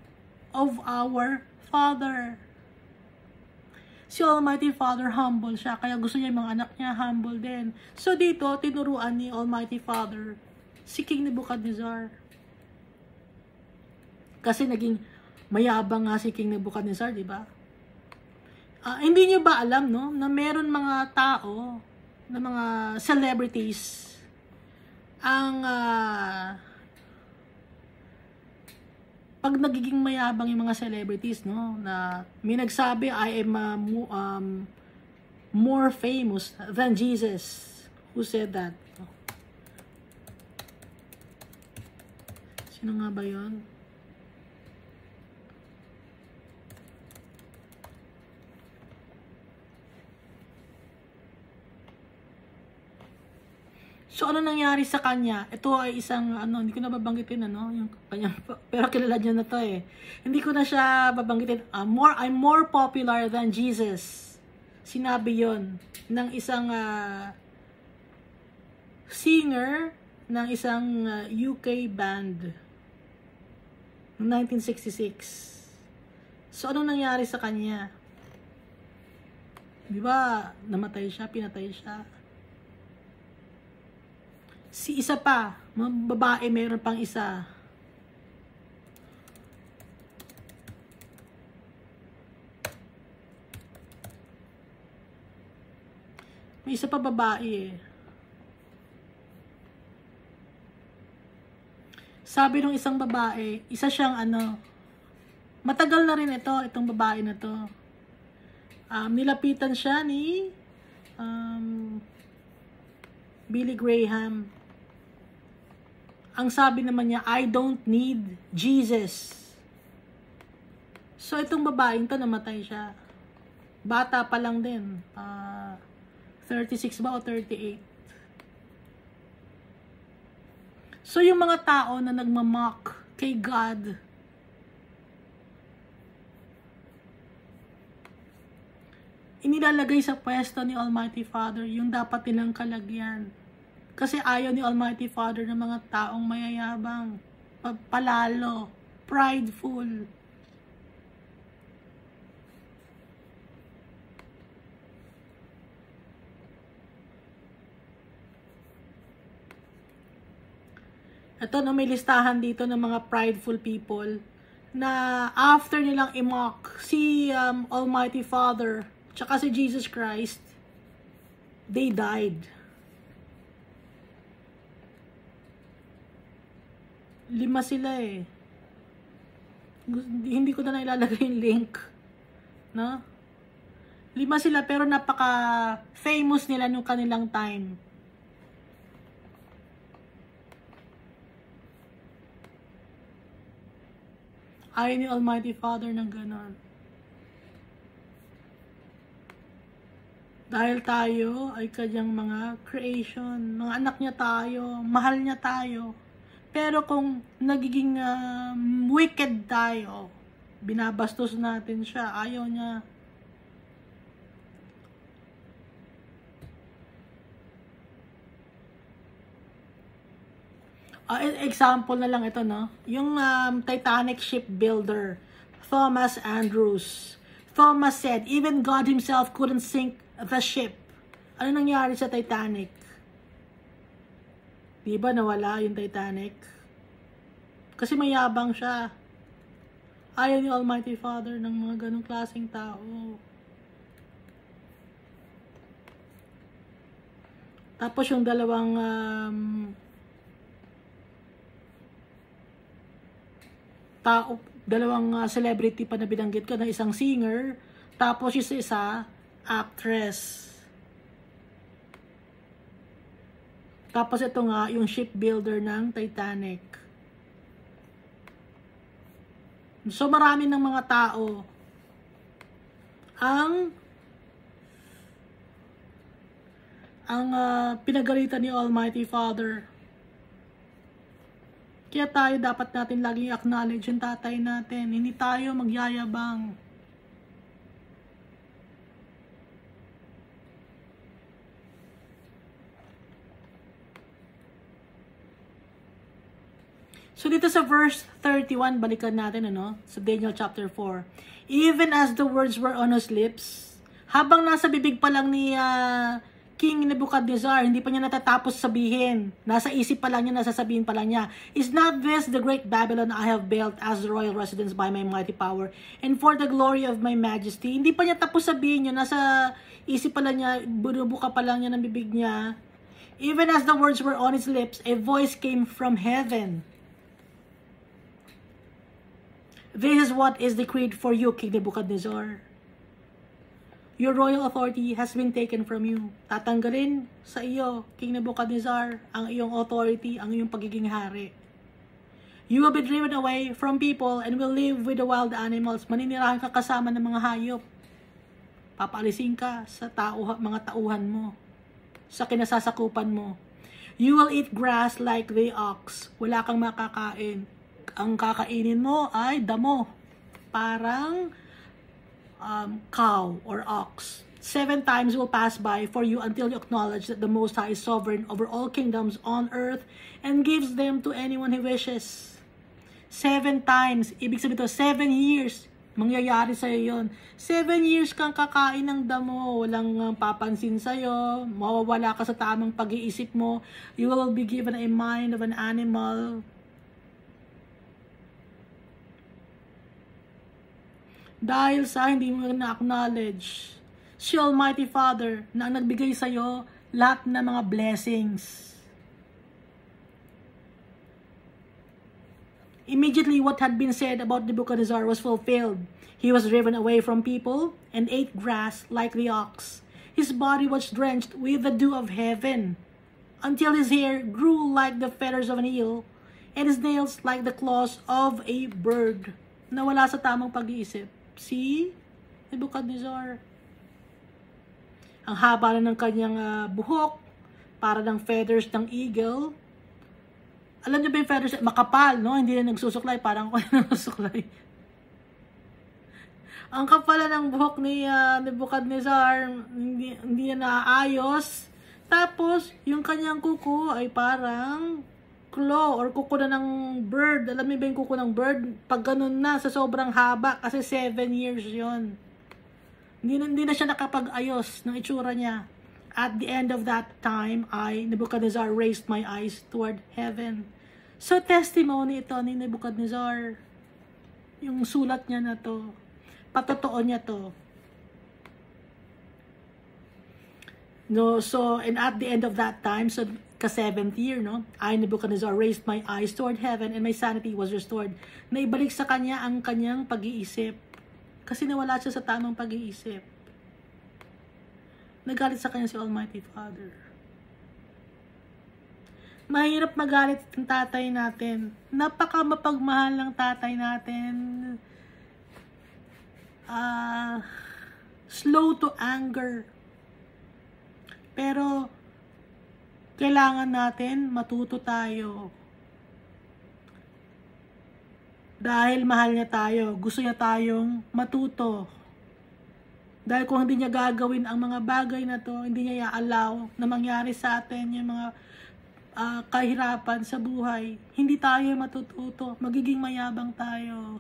of our Father. Si Almighty Father, humble siya. Kaya gusto niya yung mga anak niya, humble din. So dito, tinuruan ni Almighty Father si King Nebuchadnezzar. Kasi naging mayabang nga si King Nebuchadnezzar, di ba? Hindi niyo ba alam, no, na meron mga tao, na mga celebrities, ang pag nagiging mayabang yung mga celebrities, no, na may nagsabi, I am more famous than Jesus. Who said that? Sino nga ba yun? So, ano nangyari sa kanya? Ito ay isang, hindi ko na babanggitin, yung kanya, pero kilala niya na to eh. Hindi ko na siya babanggitin. I'm more popular than Jesus. Sinabi yon ng isang singer ng isang UK band noong 1966. So, ano nangyari sa kanya? Di ba, namatay siya, pinatay siya. Si isa pa, mga babae, mayroon pang isa. May isa pa babae eh. Sabi ng isang babae, isa siyang matagal na rin itong babae na to. Nilapitan siya ni Billy Graham. Ang sabi naman niya, I don't need Jesus. So, itong babaeng to, namatay siya. Bata pa lang din. 36 ba o 38? So, yung mga tao na nagmamock kay God, inilalagay sa pwesto ni Almighty Father yung dapat nilang kalagyan. Kasi ayaw ni Almighty Father ng mga taong mayayabang, palalo, prideful. Ito na may listahan dito ng mga prideful people na after nilang i-mock si Almighty Father tsaka si Jesus Christ, they died. 5 sila eh. Hindi ko na ilalagay yung link. No? 5 sila pero napaka-famous nila nung kanilang time. Ayaw ni Almighty Father ng ganon. Dahil tayo ay kanyang mga creation, mga anak niya tayo, mahal niya tayo. Pero kung nagiging wicked tayo, binabastos natin siya, ayaw niya. Example na lang ito, no? Yung Titanic shipbuilder, Thomas Andrews. Thomas said, even God himself couldn't sink the ship. Ano nangyari sa Titanic? Di ba nawala yung Titanic? Kasi mayabang siya. Ayaw ni Almighty Father ng mga ganong klaseng tao. Tapos yung dalawang celebrity pa na binanggit ko, na isang singer, tapos yung isa actress. Tapos ito nga, yung shipbuilder ng Titanic. So marami ng mga tao ang pinagalitan ni Almighty Father. Kaya tayo dapat natin laging acknowledge yung tatay natin. Hindi tayo magyayabang. So dito sa verse 31, balikan natin sa Daniel chapter 4. Even as the words were on his lips, habang nasa bibig pa lang ni King Nebuchadnezzar, hindi pa niya natatapos sabihin. Nasa isip pa lang niya, nasasabihin pa lang niya. Is not this the great Babylon I have built as the royal residence by my mighty power and for the glory of my majesty? Hindi pa niya tapos sabihin yun. Nasa isip pa lang niya, bunubuka pa lang niya ng bibig niya. Even as the words were on his lips, a voice came from heaven. This is what is decreed for you, King Nebuchadnezzar. Your royal authority has been taken from you. Tatanggalin sa iyo, King Nebuchadnezzar, ang iyong authority, ang iyong pagiging hari. You will be driven away from people and will live with the wild animals. Maninirahan ka kasama ng mga hayop. Papaalisin ka sa mga tauhan mo, sa kinasasakupan mo. You will eat grass like the ox. Wala kang makakain. Ang kakainin mo ay damo. Parang cow or ox. 7 times will pass by for you until you acknowledge that the Most High is sovereign over all kingdoms on earth and gives them to anyone he wishes. 7 times. Ibig sabihin ito, 7 years. Mangyayari sa'yo yun. 7 years kang kakain ng damo. Walang papansin sa'yo. Mawawala ka sa tamang pag-iisip mo. You will be given a mind of an animal. Dahil sa hindi mo na-acknowledge si Almighty Father na nagbigay sa'yo lahat ng mga blessings. Immediately what had been said about Nebuchadnezzar was fulfilled. He was driven away from people and ate grass like the ox. His body was drenched with the dew of heaven until his hair grew like the feathers of an eel and his nails like the claws of a bird. Nawala sa tamang pag-iisip. Si Nebuchadnezzar. Ang haba na ng kanyang buhok, para ng feathers ng eagle. Alam niyo ba yung feathers? Makapal, no? Hindi na nagsusuklay, parang ako na nagsusuklay. Ang kapal ng buhok ni Nebuchadnezzar, hindi na naayos. Tapos, yung kanyang kuko ay parang claw or kuko na ng bird. Alam niyo ba yung kuko ng bird? Pag ganun na, sa sobrang haba, kasi 7 years yon. Hindi na siya nakapag-ayos ng itsura niya. At the end of that time, Nebuchadnezzar, raised my eyes toward heaven. So, testimony ito ni Nebuchadnezzar. Yung sulat niya na to. Patotoo niya to. No, so, and at the end of that time, so, ka-7th year, no? I, Nebuchadnezzar, raised my eyes toward heaven and my sanity was restored. Naibalik sa kanya ang kanyang pag-iisip. Kasi nawala siya sa tamang pag-iisip. Nagalit sa kanya si Almighty Father. Mahirap magalit ng tatay natin. Napaka mapagmahal ng tatay natin. Slow to anger. Pero, kailangan natin matuto tayo. Dahil mahal niya tayo, gusto niya tayong matuto. Dahil kung hindi niya gagawin ang mga bagay na to, hindi niya i-allow na mangyari sa atin yung mga kahirapan sa buhay, hindi tayo matututo, magiging mayabang tayo.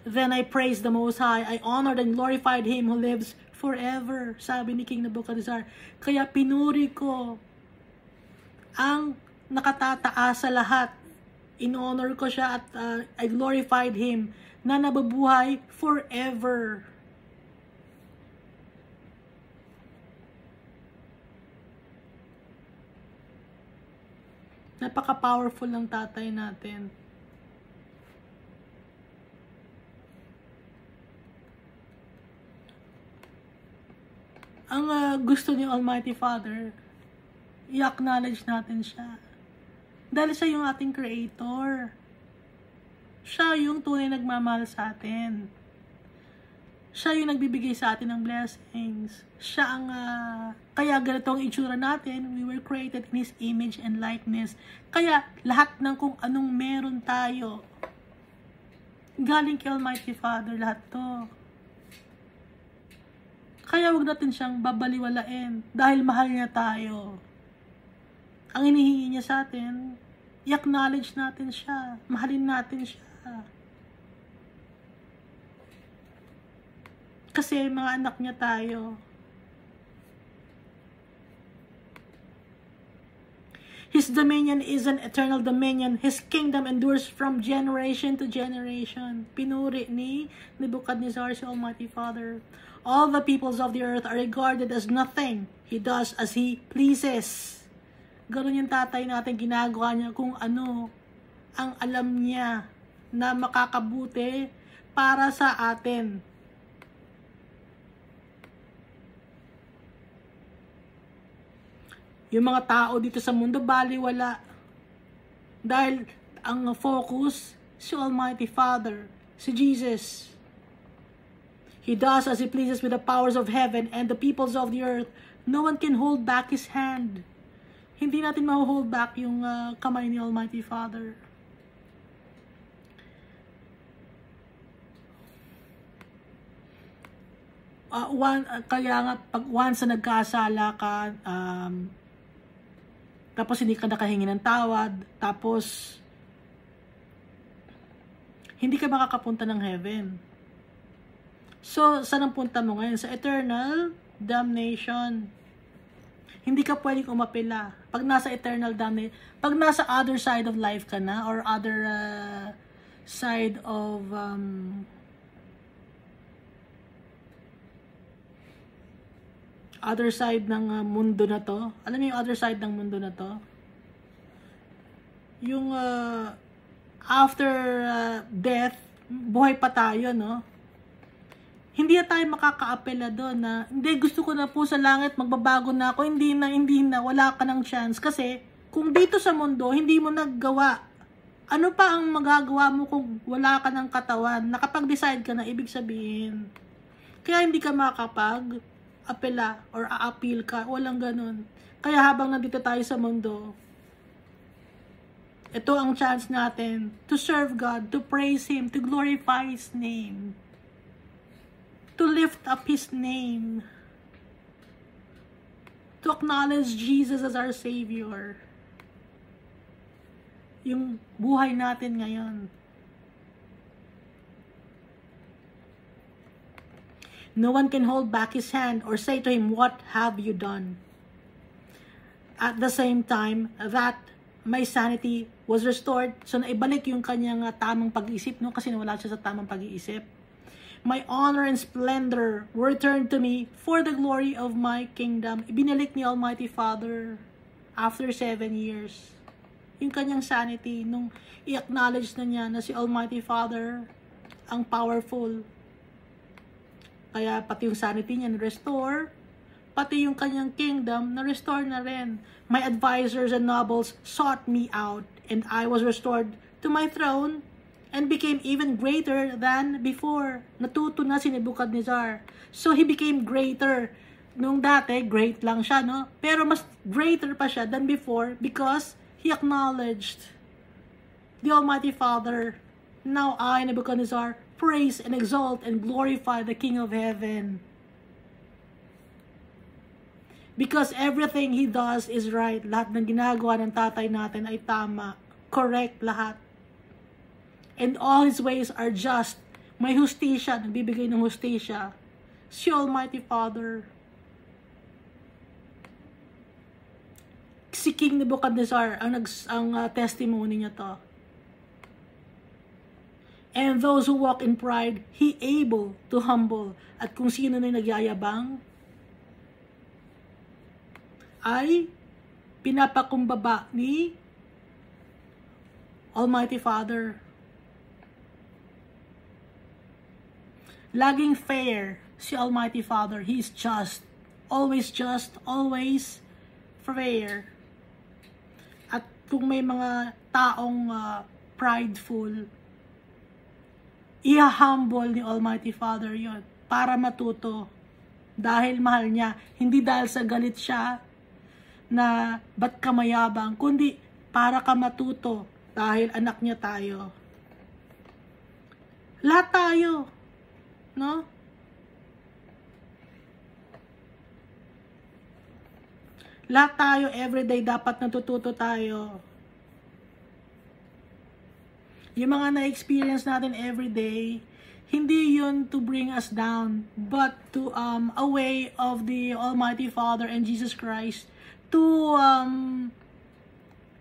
Then I praised the Most High. I honored and glorified Him who lives forever. Sabi ni King Nebuchadnezzar. Kaya pinuri ko ang nakatataas sa lahat. In-honor ko siya at I glorified Him na nababuhay forever. Napaka-powerful ng tatay natin. Ang gusto ni Almighty Father, i-acknowledge natin siya. Dahil siya yung ating Creator. Siya yung tunay nagmamahal sa atin. Siya yung nagbibigay sa atin ng blessings. Siya ang, kaya ganito ang itsura natin. We were created in His image and likeness. Kaya lahat ng kung anong meron tayo, galing kay Almighty Father lahat to. Kaya wag natin siyang babaliwalain dahil mahal niya tayo. Ang hinihingi niya sa atin, i-acknowledge natin siya. Mahalin natin siya. Kasi mga anak niya tayo. His dominion is an eternal dominion. His kingdom endures from generation to generation. Pinuri ni Nebuchadnezzar si Almighty Father. All the peoples of the earth are regarded as nothing. He does as He pleases. Ganun yung tatay natin, ginagawa niya kung ano ang alam niya na makakabuti para sa atin. Yung mga tao dito sa mundo, baliwala. Dahil ang focus, si Almighty Father, si Jesus. He does as He pleases with the powers of heaven and the peoples of the earth. No one can hold back His hand. Hindi natin ma-hold back yung kamay ni Almighty Father. Kaya nga, pag once na nagkasala ka, tapos hindi ka nakahingi ng tawad, tapos hindi ka makakapunta ng heaven. So, saan ang punta mo ngayon? Sa eternal damnation. Hindi ka pwedeng umapela. Pag nasa eternal damnation, pag nasa other side of life ka na, or other side of other side ng mundo na to. Alam niyo yung other side ng mundo na to? Yung after death, buhay pa tayo, no? Hindi na tayo makakaapela doon na, hindi, gusto ko na po sa langit, magbabago na ako, hindi na, wala ka ng chance. Kasi, kung dito sa mundo, hindi mo naggawa, ano pa ang magagawa mo kung wala ka ng katawan? Nakapag-decide ka na, ibig sabihin. Kaya hindi ka makapag-apela or a-appeal ka, walang ganun. Kaya habang nandito tayo sa mundo, ito ang chance natin to serve God, to praise Him, to glorify His name. To lift up His name, to acknowledge Jesus as our Savior. Yung buhay natin ngayon. No one can hold back His hand or say to Him, "What have you done?" At the same time, that my sanity was restored. So, naibalik yung kanyang tamang pag-iisip, no? Kasi nawala siya sa tamang pag-iisip. My honor and splendor were returned to me for the glory of my kingdom. Ibinalik ni Almighty Father after 7 years. Yung kanyang sanity, nung i-acknowledge na niya na si Almighty Father ang powerful. Kaya pati yung sanity niya na-restore, pati yung kanyang kingdom na-restore na rin. My advisors and nobles sought me out, and I was restored to my throne and became even greater than before. Natuto na si Nebuchadnezzar. So, he became greater. Nung dati, great lang siya, no? Pero mas greater pa siya than before because he acknowledged the Almighty Father. Now I, Nebuchadnezzar, praise and exalt and glorify the King of Heaven. Because everything He does is right. Lahat ng ginagawa ng tatay natin ay tama. Correct lahat. And all His ways are just. May hustisya, nagbibigay ng hustisya. Si Almighty Father. Si King Nebuchadnezzar, ang testimony niya to. And those who walk in pride, He able to humble. At kung sino na nagyayabang, ay pinapakumbaba ni Almighty Father. Laging fair si Almighty Father. He is just, always fair. At kung may mga taong prideful, i-humble ni Almighty Father yon para matuto. Dahil mahal niya, hindi dahil sa galit siya na ba't ka mayabang, kundi para ka matuto dahil anak niya tayo. Lahat tayo. No? Lahat tayo, everyday, dapat natututo tayo. Yung mga na-experience natin everyday, hindi yun to bring us down, but to a way of the Almighty Father and Jesus Christ to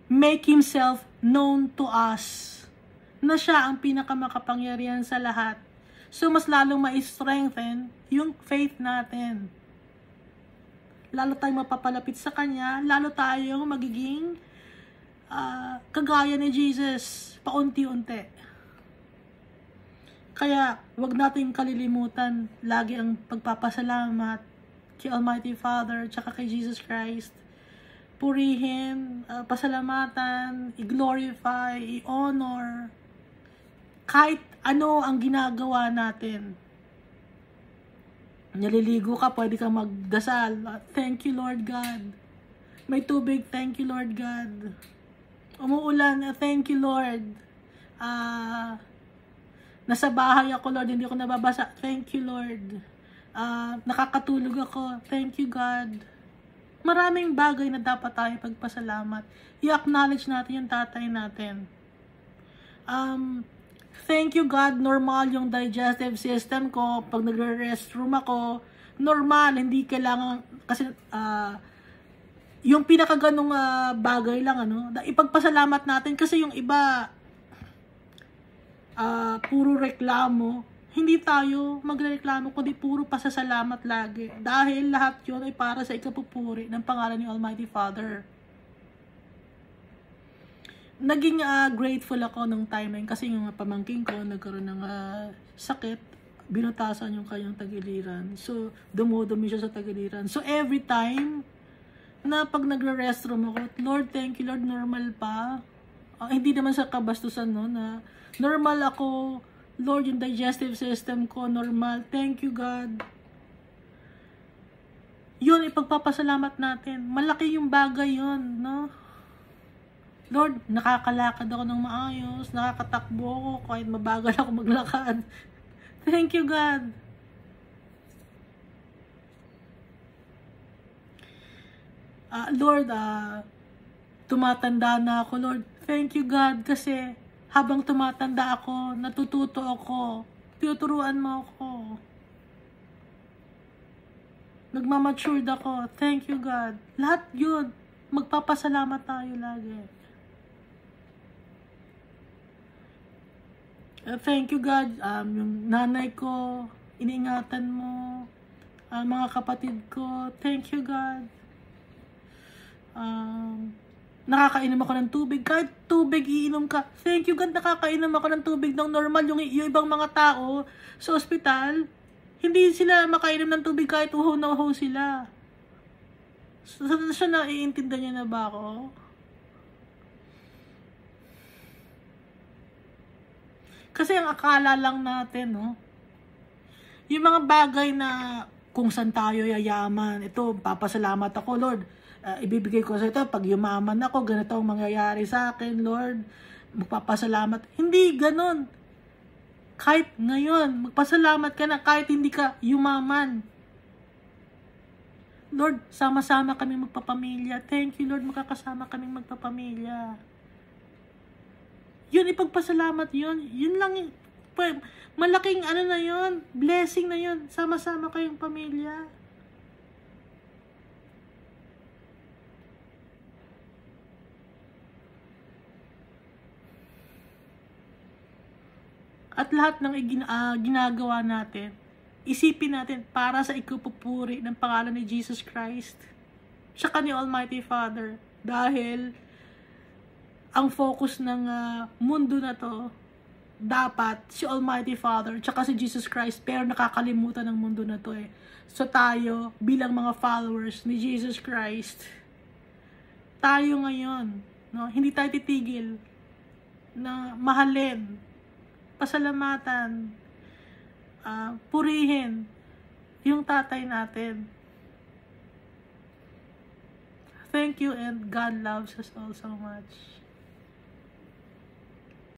make Himself known to us. Na siya ang pinakamakapangyarihan sa lahat. So, mas lalong ma-strengthen yung faith natin. lalo tayong mapapalapit sa Kanya, lalo tayong magiging kagaya ni Jesus, paunti-unti. Kaya, wag nating kalilimutan lagi ang pagpapasalamat kay Almighty Father, tsaka kay Jesus Christ. Purihin, pasalamatan, i-glorify, i-honor, kahit ano ang ginagawa natin. Naliligo ka, pwede kang magdasal. Thank you, Lord God. May tubig, thank you, Lord God. Umuulan, thank you, Lord. Nasa bahay ako, Lord, hindi ako nababasa. Thank you, Lord. Nakakatulog ako. Thank you, God. Maraming bagay na dapat tayo pagpasalamat. I-acknowledge natin yung tatay natin. Thank you, God. Normal yung digestive system ko. Pag nagre-restroom ako, normal. Hindi kailangan, kasi yung pinakaganong bagay lang, ipagpasalamat natin. Kasi yung iba, puro reklamo. Hindi tayo magreklamo, kundi puro pasasalamat lagi. Dahil lahat yun ay para sa ikapupuri ng pangalan ni Almighty Father. Naging grateful ako nung time na yun kasi yung pamangking ko nagkaroon ng sakit, binutasan yung kanyang tagiliran. So, dumudumi siya sa tagiliran. So, every time na pag nagre-restroom ako, Lord, thank you, Lord, normal pa. Hindi naman sa kabastusan, no, na normal ako, Lord, yung digestive system ko, normal. Thank you, God. Yun, ipagpapasalamat natin. Malaki yung bagay yun, no? Lord, nakakalakad ako ng maayos, nakakatakbo ako, kahit mabagal ako maglakad. Thank you, God. Lord, tumatanda na ako, Lord. Thank you, God, kasi habang tumatanda ako, natututo ako, tinuturuan mo ako. Nagmamatured ako. Thank you, God. Lahat yun, magpapasalamat tayo lagi. Thank you, God. Yung nanay ko, iniingatan mo. Mga kapatid ko, thank you, God. Nakakainom ako ng tubig. Kahit tubig iinom ka, thank you, God. Nakakainom ako ng tubig ng normal. Yung ibang mga tao sa ospital, hindi sila makainom ng tubig kahit uhaw na uhaw sila. So naiintindihan niya na ba ako? Kasi ang akala lang natin, no? Yung mga bagay na kung saan tayo yayaman, ito, papasalamat ako, Lord. Ibibigay ko sa ito, pag yumaman ako, ganito ang mangyayari sa akin, Lord. Magpapasalamat. Hindi ganon. Kahit ngayon, magpasalamat ka na kahit hindi ka yumaman. Lord, sama-sama kami magpapamilya. Thank you, Lord, makakasama kami magpapamilya. Yun, ipagpasalamat yun. Yun lang, malaking na yun, blessing na yun. Sama-sama kayong pamilya. At lahat ng ginagawa natin, isipin natin para sa ikapupuri ng pangalan ni Jesus Christ, tsaka ni Almighty Father. Dahil ang focus ng mundo na to, dapat si Almighty Father, tsaka si Jesus Christ, pero nakakalimutan ng mundo na to eh. So tayo, bilang mga followers ni Jesus Christ, tayo ngayon, no, hindi tayo titigil na mahalin, pasalamatan, purihin yung tatay natin. Thank you, and God loves us all so much.